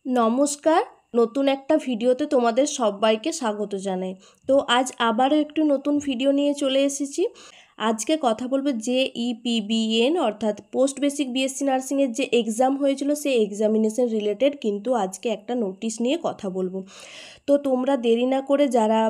নমস্কার, নতুন একটা ভিডিওতে তোমাদের সবাইকে স্বাগত জানাই। তো আজ আবারও একটু নতুন ভিডিও নিয়ে চলে এসেছি। আজকে কথা বলবো JEPBN অর্থাৎ পোস্ট বেসিক বিএসসি নার্সিংয়ের যে এক্সাম হয়েছিল সেই এক্সামিনেশন রিলেটেড কিন্তু আজকে একটা নোটিশ নিয়ে কথা বলবো। তো তোমরা দেরি না করে যারা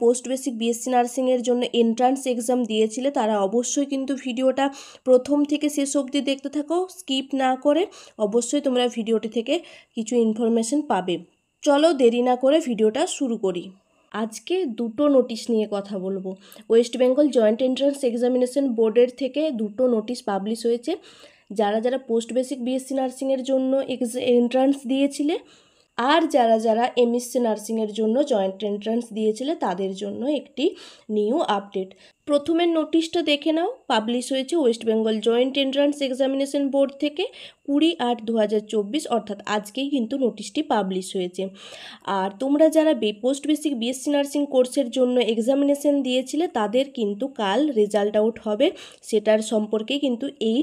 পোস্ট বেসিক বিএসসি নার্সিংয়ের জন্য এন্ট্রান্স এক্সাম দিয়েছিলে তারা অবশ্যই কিন্তু ভিডিওটা প্রথম থেকে শেষ অবধি দেখতে থাকো, স্কিপ না করে। অবশ্যই তোমরা ভিডিওটি থেকে কিছু ইনফরমেশন পাবে। চলো দেরি না করে ভিডিওটা শুরু করি। আজকে দুটো নোটিশ নিয়ে কথা বলবো। West Bengal joint entrance examination বোর্ডের থেকে দুটো নোটিশ পাবলিশ হয়েছে। যারা যারা পোস্ট বেসিক বিএসসি নার্সিংয়ের জন্য এন্ট্রান্স দিয়েছিলে আর যারা যারা এমএসসি নার্সিংয়ের জন্য জয়েন্ট এন্ট্রান্স দিয়েছিলে তাদের জন্য একটি নিউ আপডেট। প্রথমের নোটিশটা দেখে নাও। পাবলিশ হয়েছে West Bengal joint entrance examination board থেকে 20/8/2024, অর্থাৎ আজকেই কিন্তু নোটিশটি পাবলিশ হয়েছে। আর তোমরা যারা পোস্ট বেসিক বিএসসি নার্সিং কোর্সের জন্য এক্সামিনেশন দিয়েছিলে তাদের কিন্তু কাল রেজাল্ট আউট হবে, সেটার সম্পর্কে কিন্তু এই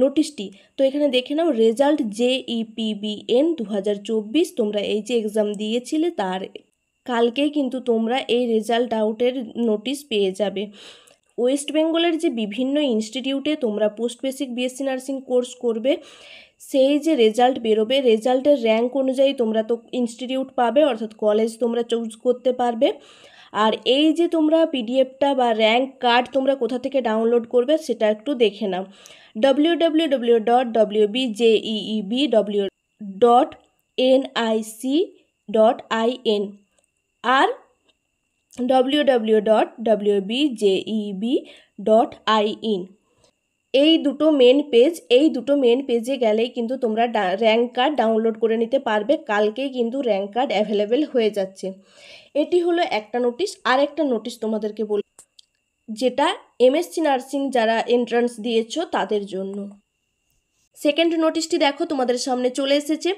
নোটিশটি। তো এখানে দেখে নাও রেজাল্ট JEPBN 2024। তোমরা এই যে এক্সাম দিয়েছিলে তার কালকেই কিন্তু তোমরা এই রেজাল্ট আউটের নোটিশ পেয়ে যাবে। ওয়েস্ট বেঙ্গলের যে বিভিন্ন ইনস্টিটিউটে তোমরা post basic BSc nursing course করবে সেই যে রেজাল্ট বেরোবে, রেজাল্টের র্যাঙ্ক অনুযায়ী তোমরা তো ইনস্টিটিউট পাবে, অর্থাৎ কলেজ তোমরা চুজ করতে পারবে। আর এই যে তোমরা পিডিএফটা বা র্যাঙ্ক কার্ড তোমরা কোথা থেকে ডাউনলোড করবে সেটা একটু দেখে নাও। www.wbjeb.nic.in আর www.wbjeb.in এই দুটো মেন পেজে গেলেই কিন্তু তোমরা র্যাঙ্ক কার্ড ডাউনলোড করে নিতে পারবে। কালকেই কিন্তু র্যাঙ্ক কার্ড অ্যাভেলেবেল হয়ে যাচ্ছে। এটি হলো একটা নোটিশ। আর একটা নোটিশ তোমাদেরকে বল, যেটা এমএসসি নার্সিং যারা এন্ট্রান্স দিয়েছো তাদের জন্য। সেকেন্ড নোটিশটি দেখো তোমাদের সামনে চলে এসেছে।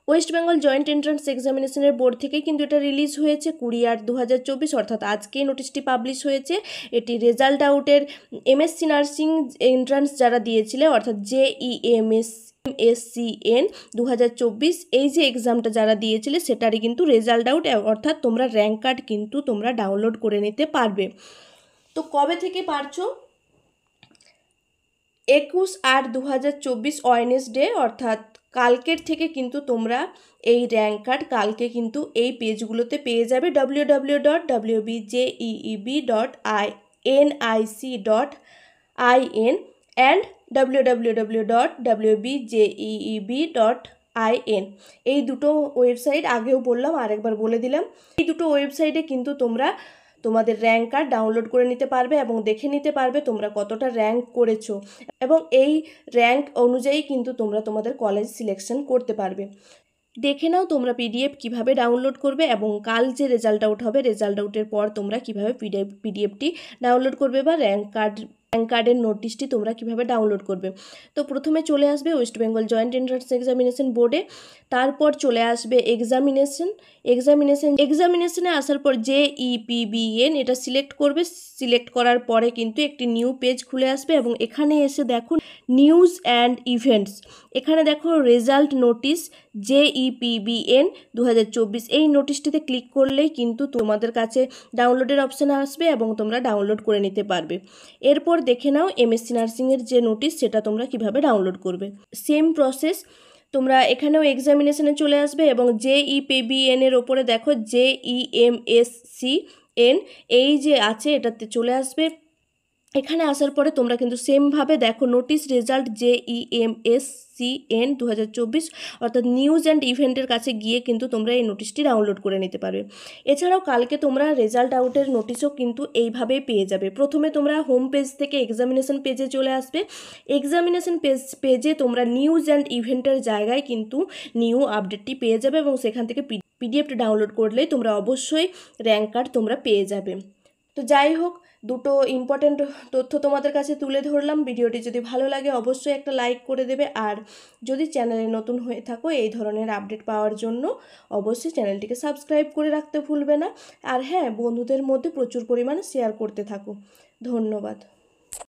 ওয়েস্ট বেঙ্গল জয়েন্ট এন্ট্রান্স এক্সামিনেশনের বোর্ড থেকেই কিন্তু এটা রিলিজ হয়েছে 20/8/2024, অর্থাৎ আজকেই নোটিশটি পাবলিশ হয়েছে। এটি রেজাল্ট আউটের এমএসসি নার্সিং এন্ট্রান্স যারা দিয়েছিলে, অর্থাৎ JEMSCN 2024 এই যে এক্সামটা যারা দিয়েছিলে সেটারই কিন্তু রেজাল্ট আউট, অর্থাৎ তোমরা র্যাঙ্ক কার্ড কিন্তু তোমরা ডাউনলোড করে নিতে পারবে। তো কবে থেকে পারছো? 21/8/2024 ওয়েডনেসডে, অর্থাৎ কালকের থেকে কিন্তু তোমরা এই র্যাঙ্ক কার্ড কালকে কিন্তু এই পেজগুলোতে পেয়ে যাবে। www.wbjeb.nic.in অ্যান্ড www.wbjeb.in এই দুটো ওয়েবসাইট আগেও বললাম, আরেকবার বলে দিলাম। এই দুটো ওয়েবসাইটে কিন্তু তোমরা তোমাদের র্যাঙ্ক কার্ড ডাউনলোড করে নিতে পারবে এবং দেখে নিতে পারবে তোমরা কতটা র্যাঙ্ক করেছো, এবং এই র্যাঙ্ক অনুযায়ী কিন্তু তোমরা তোমাদের কলেজ সিলেকশন করতে পারবে। দেখে নাও তোমরা পিডিএফ কিভাবে ডাউনলোড করবে এবং কাল যে রেজাল্ট আউট হবে রেজাল্ট আউটের পর তোমরা কিভাবে পিডিএফটি ডাউনলোড করবে বা র্যাঙ্ক কার্ডের নোটিশটি তোমরা কিভাবে ডাউনলোড করবে। তো প্রথমে চলে আসবে West Bengal joint entrance examination বোর্ডে, তারপর চলে আসবে এক্সামিনেশনে আসার পর JEPBN এটা সিলেক্ট করবে। সিলেক্ট করার পরে কিন্তু একটি নিউ পেজ খুলে আসবে এবং এখানে এসে দেখুন নিউজ অ্যান্ড ইভেন্টস, এখানে দেখো রেজাল্ট নোটিশ JEPBN 2024 এই নোটিশটিতে ক্লিক করলেই কিন্তু তোমাদের কাছে ডাউনলোডের অপশান আসবে এবং তোমরা ডাউনলোড করে নিতে পারবে। এরপর দেখে নাও এমএসসি নার্সিংয়ের যে নোটিশ সেটা তোমরা কিভাবে ডাউনলোড করবে। সেম প্রসেস, তোমরা এখানেও এক্সামিনেশনে চলে আসবে এবং JEPBN এর ওপরে দেখো JEMSCN এই যে আছে এটাতে চলে আসবে। এখানে আসার পরে তোমরা কিন্তু সেমভাবে দেখো নোটিশ রেজাল্ট JEMSCN 2024, অর্থাৎ নিউজ অ্যান্ড ইভেন্টের কাছে গিয়ে কিন্তু তোমরা এই নোটিশটি ডাউনলোড করে নিতে পারবে। এছাড়াও কালকে তোমরা রেজাল্ট আউটের নোটিশও কিন্তু এইভাবেই পেয়ে যাবে। প্রথমে তোমরা হোম পেজ থেকে এক্সামিনেশন পেজে চলে আসবে। এক্সামিনেশন পেজে তোমরা নিউজ অ্যান্ড ইভেন্টের জায়গায় কিন্তু নিউ আপডেটটি পেয়ে যাবে এবং সেখান থেকে পিডিএফটি ডাউনলোড করলেই তোমরা অবশ্যই র্যাঙ্ক কার্ড তোমরা পেয়ে যাবে। তো যাই হোক, দুটো ইম্পর্ট্যান্ট তথ্য তোমাদের কাছে তুলে ধরলাম। ভিডিওটি যদি ভালো লাগে অবশ্যই একটা লাইক করে দেবে, আর যদি চ্যানেলে নতুন হয়ে থাকো এই ধরনের আপডেট পাওয়ার জন্য অবশ্যই চ্যানেলটিকে সাবস্ক্রাইব করে রাখতে ভুলবে না। আর হ্যাঁ, বন্ধুদের মধ্যে প্রচুর পরিমাণে শেয়ার করতে থাকো। ধন্যবাদ।